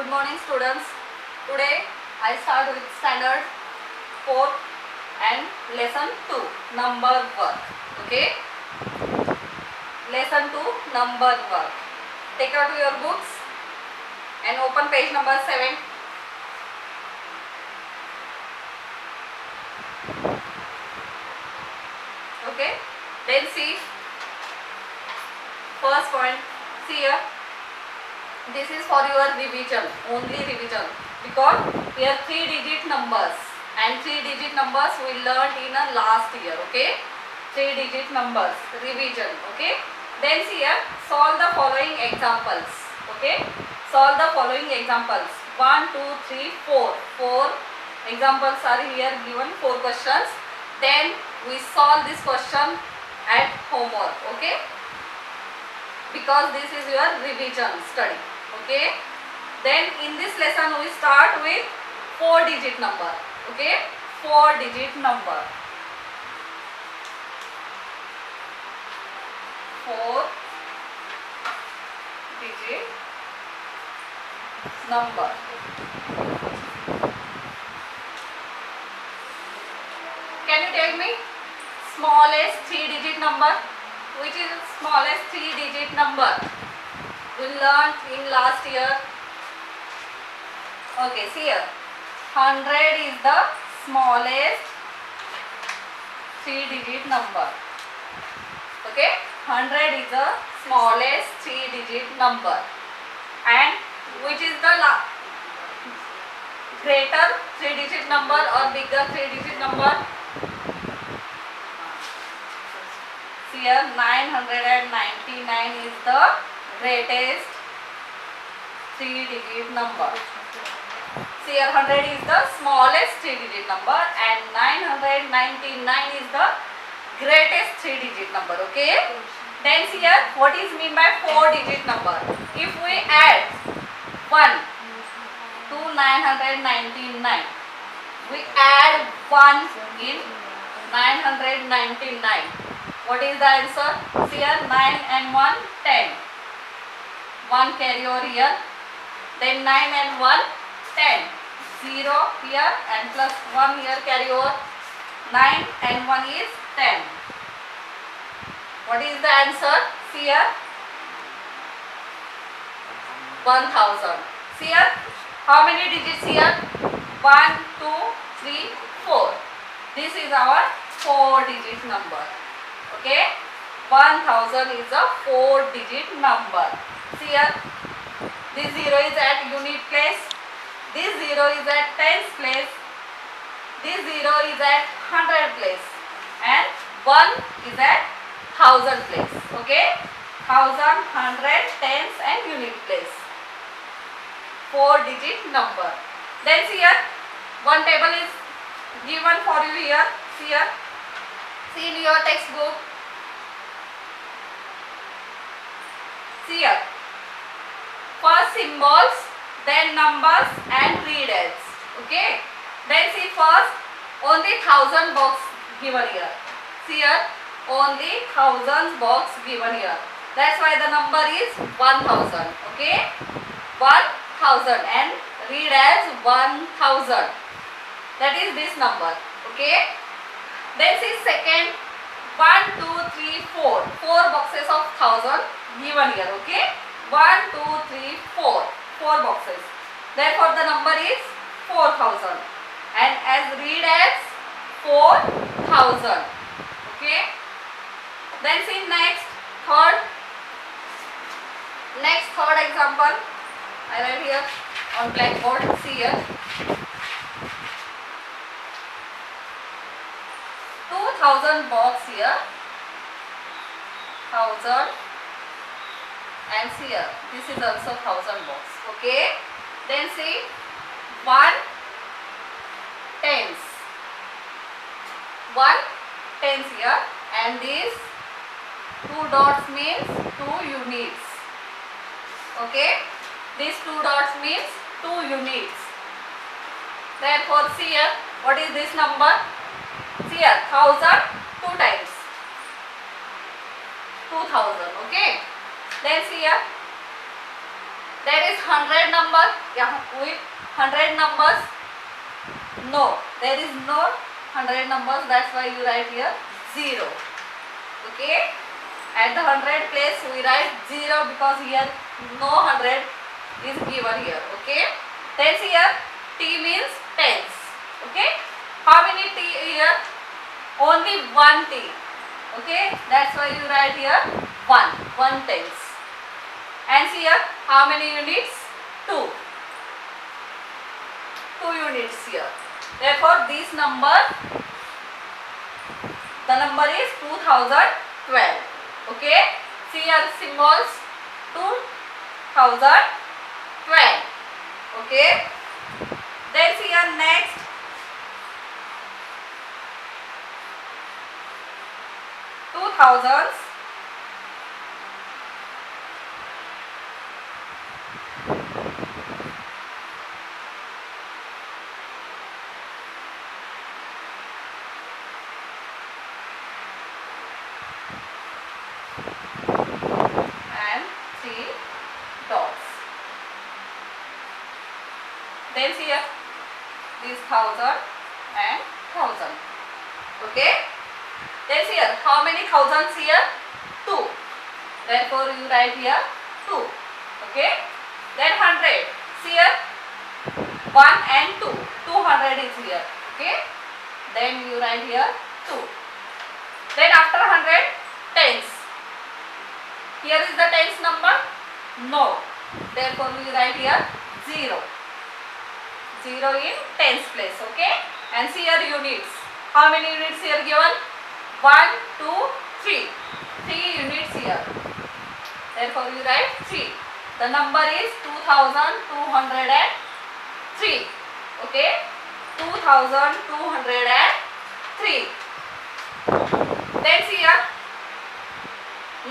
Good morning students. Today I start with standard 4 and lesson 2 number work. Okay. Lesson 2 number work. Take out your books and open page number 7. Okay. Then see first point. See here. This is for your revision, only revision, because here 3-digit numbers and 3-digit numbers we learned in a last year. Okay, 3-digit numbers revision. Okay, then see here, solve the following examples. Okay, solve the following examples. 1, 2, 3, 4. 4 examples are here given, 4 questions. Then we solve this question at homework. Okay, because this is your revision study. Okay, then in this lesson we start with 4-digit number. Okay, 4-digit number. 4-digit number. Can you tell me smallest 3-digit number? Which is smallest 3-digit number? We learned in last year. Okay, see here. 100 is the smallest 3-digit number. Okay, 100 is the smallest 3-digit number. And which is the greater 3-digit number or bigger 3-digit number? See here, 999 is the greatest 3-digit number. See here, 100 is the smallest 3-digit number and 999 is the greatest 3-digit number. Okay. Then see here, what is mean by 4-digit number? If we add 1 to 999, we add 1 in 999. What is the answer? See here, 9 and 1, 10. 1 carry over here. Then 9 and 1, 10. 0 here and plus 1 here carry over. 9 and 1 is 10. What is the answer? See here, 1000. See here, how many digits here? 1, 2, 3, 4. This is our 4-digit number. Okay, 1000 is a 4-digit number. See here, this 0 is at unit place, this 0 is at tens place, this 0 is at 100 place, and 1 is at 1000 place. Okay, 1000, 100, tens and unit place. 4-digit number. Then see here, one table is given for you here. See here, see in your textbook. See here, first symbols, then numbers and read as. Okay, then see first only 1000 box given here. See here, only thousands box given here. That's why the number is 1000. Okay, 1000 and read as 1000. That is this number. Okay, then see second, 1, 2, 3, 4. 4 boxes of 1000 given here. Okay, 1, 2, 3, 4. 4 boxes. Therefore, the number is 4000 and as read as 4000. Okay. Then see next third example. I write here on blackboard. See here, 2000 box here, 1000, and see here, this is also 1000 box. Okay, then see 1 tens, 1 tens here, and this 2 dots means 2 units. Okay, these 2 dots means 2 units. Therefore see here, what is this number? See here, 1000 2 times 2000. Okay, then see here, There is 100 number. Yeah, with 100 numbers. No, there is no 100 numbers. That's why you write here 0. Okay. At the 100 place we write 0 because here no 100 is given here. Okay. Tens here. T means tens. Okay. How many T here? Only one T. Okay. That's why you write here 1 tens. And here how many units? 2. 2 units here. Therefore this number, the number is 2012. Okay. See here symbols 2012. Okay. Then see here next 2000s. And 3 dots. Then see here this 1000 and 1000. Okay. Then see here how many thousands here? 2. Therefore you write here 2. Okay. Then 100. See here 1 and 2. 200 is here. Okay. Then you write here 2. Then after 100 tens. Here is the tens number? No. Therefore we write here 0. 0 in tens place. Okay. And see here units. How many units here given? 1, 2, 3. 3 units here. Therefore you write 3. The number is 2203. Okay. 2203. Then see here.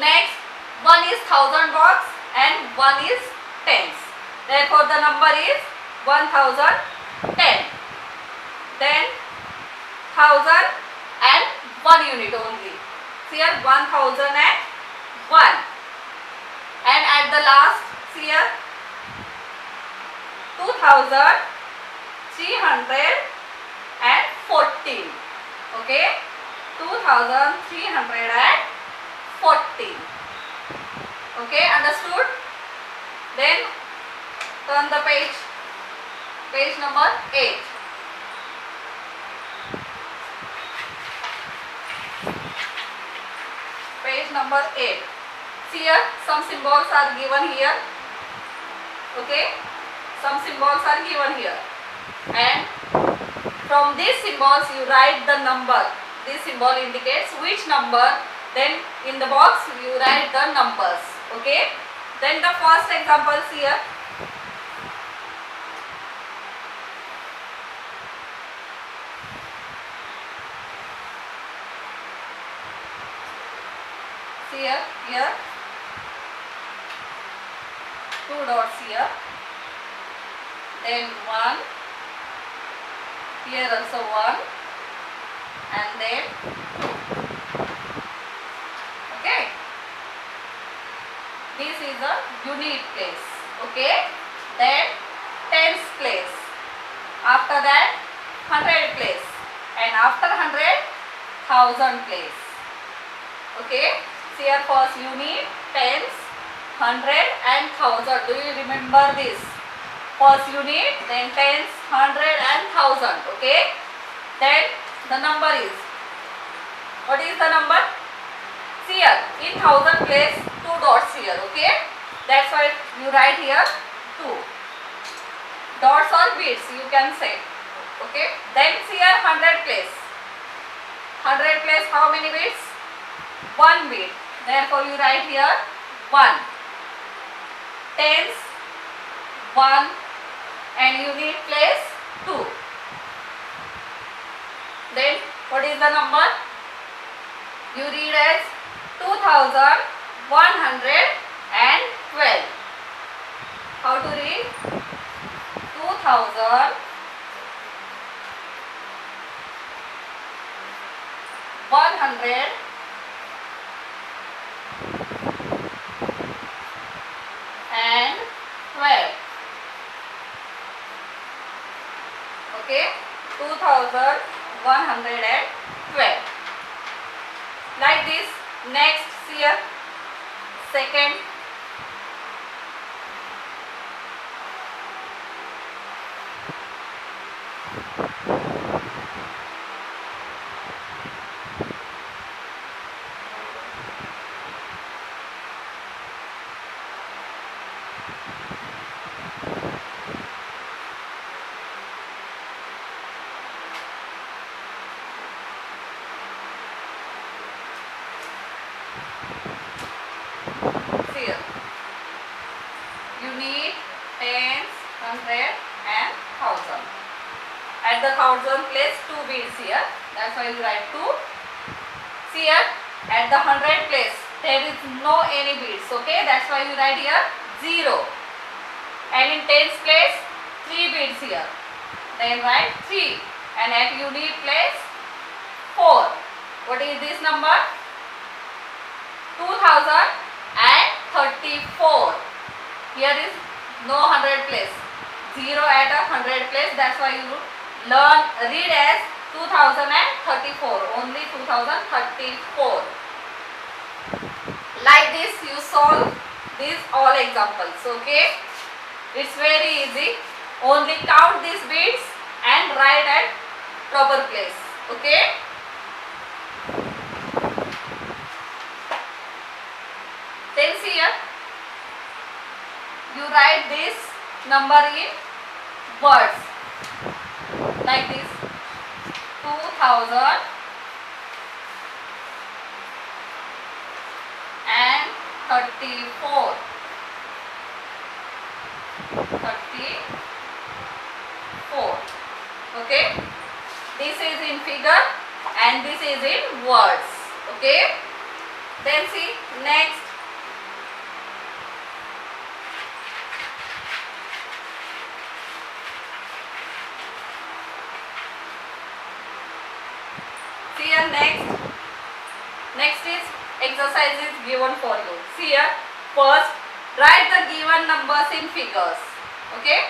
Next 1 is 1000 box and 1 is tens. Therefore the number is 1010. Then 1000 and 1 unit only. See here 1001. And at the last see here 2314. Okay. 2314. Okay, understood? Then turn the page. Page number 8. Page number 8. See here some symbols are given here. Okay. Some symbols are given here. And from these symbols you write the number. This symbol indicates which number. Then in the box you write the numbers. Okay. Then the first example here. See here 2 dots here. Then 1. Here also 1. And then 2. Okay. This is a unit place. Okay. Then tens place. After that 100 place. And after 100 1000 place. Okay. See here first unit, tens, 100 and 1000. Do you remember this? First unit, then tens, 100 and 1000. Okay. Then the number is, what is the number? See here, in 1000 place 2 dots here. Okay. That's why you write here 2. Dots or bits you can say. Okay. Then see here 100 place. 100 place how many bits? 1 bit. Therefore you write here 1. Tens 1 and unit place 2. Then what is the number? You read as 2112. How to read? 2100 and 12. Next, see here, second, see here, you need tens, hundred and thousand. At the thousand place 2 beads here, that's why you write 2. See here, at the hundred place there is no any beads, okay, that's why you write here 0. And in tens place 3 beads here, then write 3. And at unit place 4. What is this number? 2034. Here is no 100 place, 0 at a 100 place, that's why you read as 2034, only 2034. Like this you solve these all examples, okay. It's very easy, only count these beads and write at proper place, okay. Then see here, you write this number in words like this, 2034. Okay, this is in figure and this is in words, okay. Then see next, see here, next is exercise is given for you. See here, first write the given numbers in figures, okay.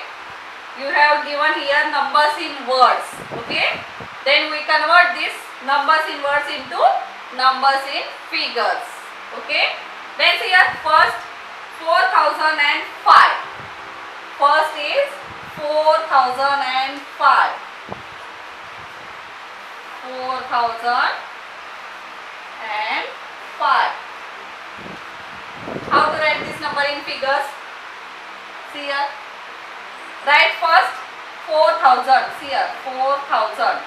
You have given here numbers in words, okay. Then we convert these numbers in words into numbers in figures, okay. Then see here, first 4005. First is 4005. 4005. How to write this number in figures? See here, write first 4000. See here, 4000.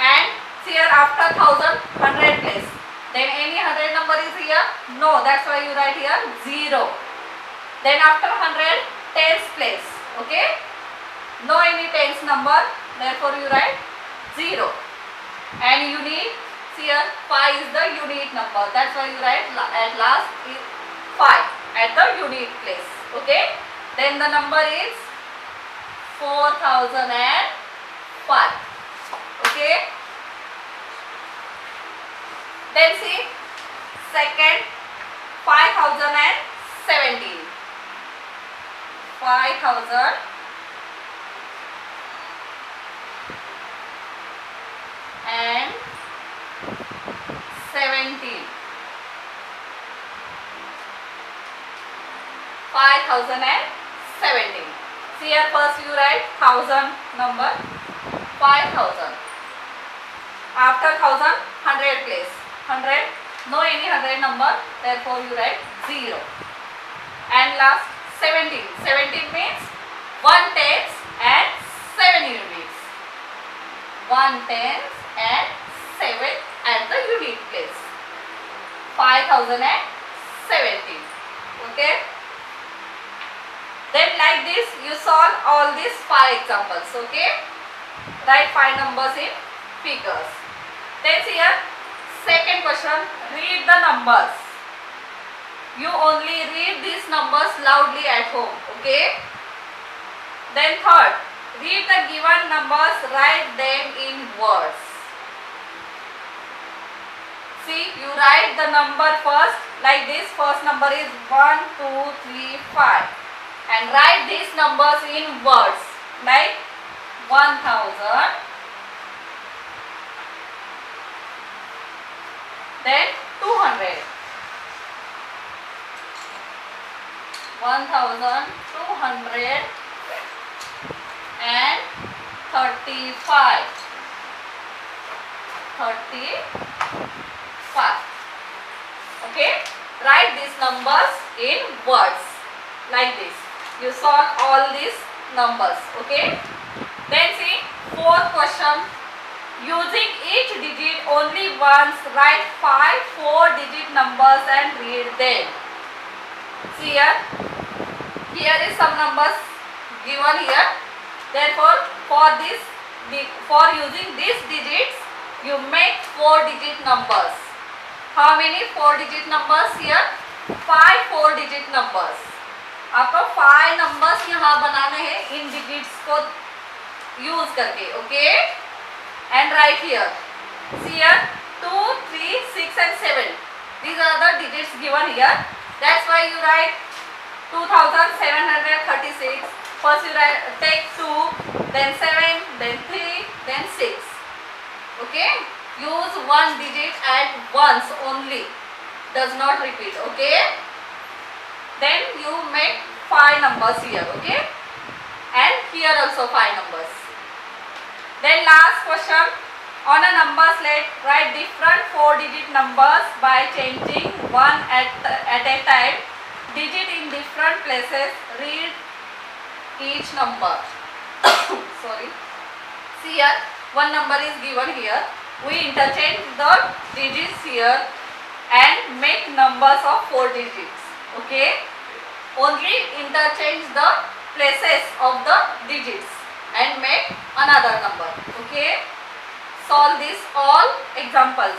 And see here, after 1000, 100 place. Then any 100 number is here? No, that's why you write here 0. Then after 100, tens place. Okay? No any tens number, therefore you write 0. And unit, see here, 5 is the unit number. That's why you write at last is 5 at the unit place. Okay? Then the number is 4005. Okay? Then see, second 5017. 5000 and 17. 5017. See here, first you write 1000 number, 5000. After 1000, 100 place. 100, no any 100 number, therefore you write 0. And last 17. 17 means 1 tens and 7 units. 1 tens and 7 at the unit place. 5017. Okay? Then like this you solve all these 5 examples. Okay? Write 5 numbers in figures. Then see here, second question, read the numbers. You only read these numbers loudly at home. Okay? Then third, read the given numbers, write them in words. See, you write the number first like this. First number is 1, 2, 3, 5. And write these numbers in words like 1000. Then 200. 1235. Okay, write these numbers in words like this. You solve all these numbers. Okay, then see fourth question. Using each digit only once, write 5 4-digit numbers and read them. See here, here is some numbers given here. Therefore, for using these digits, you make 4-digit numbers. How many 4-digit numbers here? 5 4-digit numbers. आपको 5 numbers यहाँ बनाने हैं इन digits को use करके. Okay? And write here. See here, 2, 3, 6 and 7. These are the digits given here. That's why you write 2736. First you take 2, then 7, then 3, then 6. Okay? Use one digit at once only. Does not repeat. Okay? Then you make 5 numbers here. Okay? And here also 5 numbers. Then last question. On a number slate, write different 4-digit numbers by changing one at a time. Digit in different places. Read each number. Sorry. See here, one number is given here. We interchange the digits here and make numbers of 4 digits. Okay? Only interchange the places of the digits and make another number. Okay? Solve these all examples.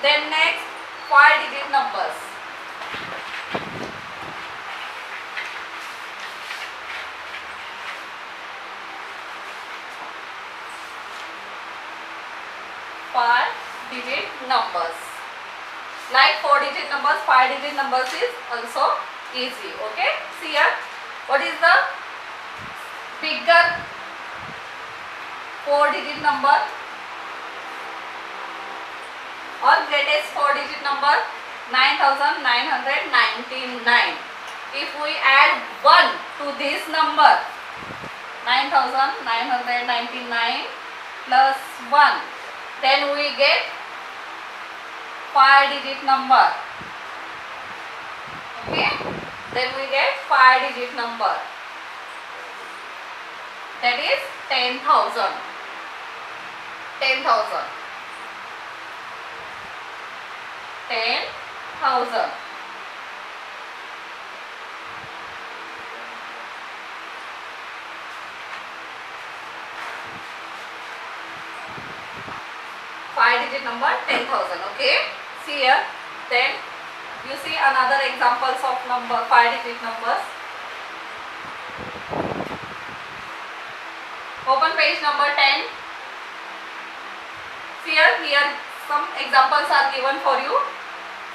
Then next 5-digit numbers. Five-digit numbers. Like 4-digit numbers, 5-digit numbers is also easy. Okay? See here. What is the bigger 4-digit number or greatest 4-digit number? 9999. If we add 1 to this number, 9999 plus 1, then we get 5-digit number. Okay? Then we get 5-digit number. That is 10,000. 10,000. 10,000. Five-digit number 10,000. Okay. See here. Then you see another examples of number 5-digit numbers. Open page number 10. See here some examples are given for you.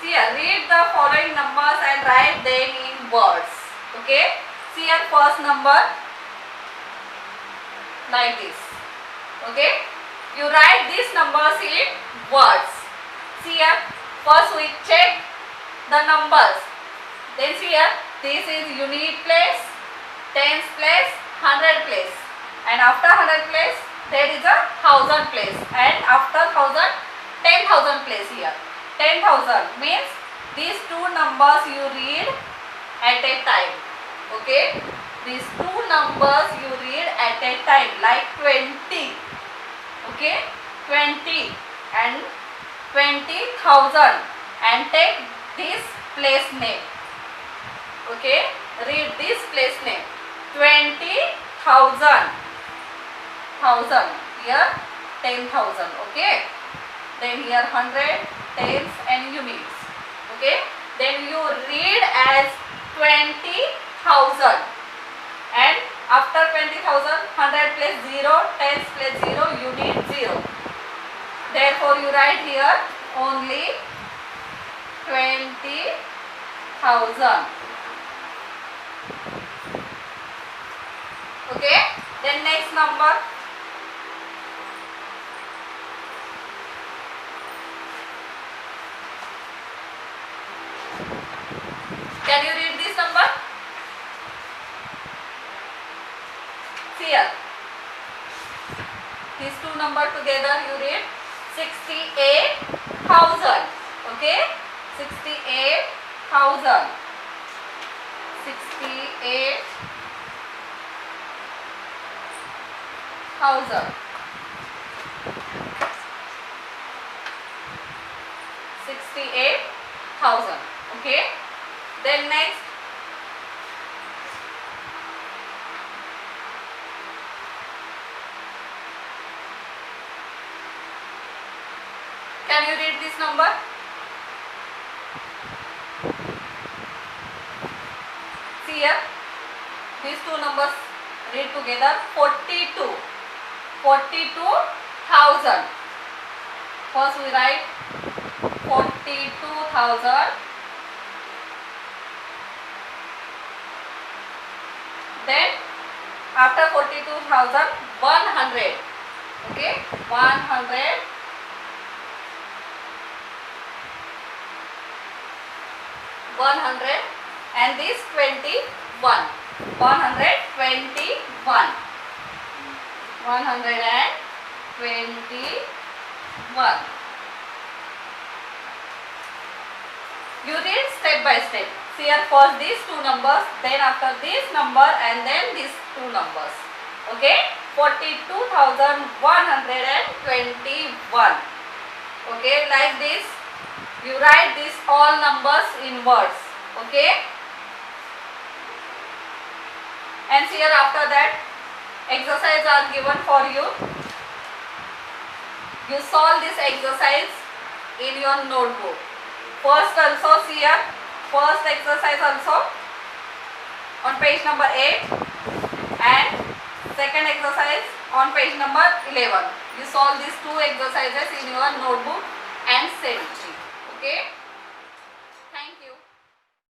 See here, read the following numbers and write them in words. Okay. See here, first number like this. Okay. You write these numbers in words. See here, first we check the numbers. Then see here, this is unit place, tens place, 100 place. And after 100 place, there is a 1000 place. And after 1000, 10,000 place here. 10,000 means these two numbers you read at a time. Okay. These two numbers you read at a time, like 20. Okay. 20 and 20,000. And take this place name. Okay. Read this place name. 20,000. 1000. Here 10,000. Okay. Then here 100, tens and units. Okay. Then you read as 20,000. And after 20,000, 100 place 0, tens place 0, unit 0. Therefore you write here only 20,000. Okay. Then next number. Can you read this number? See here. These two numbers together you read 68,000. Okay? 68,000. 68,000. 68,000. Okay? Then next. Can you read this number? See here. These two numbers read together 42. 42,000. First we write 42,000. Then after 42,000, 100. Okay, 100. 100 and this 21. 121. 121. You read step by step. See here, first these two numbers, then after this number and then these two numbers. Okay, 42,121. Okay, like this. You write these all numbers in words. Okay. And here after that, exercise are given for you. You solve this exercise in your notebook. First also see here, first exercise also on page number 8 and second exercise on page number 11. You solve these two exercises in your notebook and send it. Okay.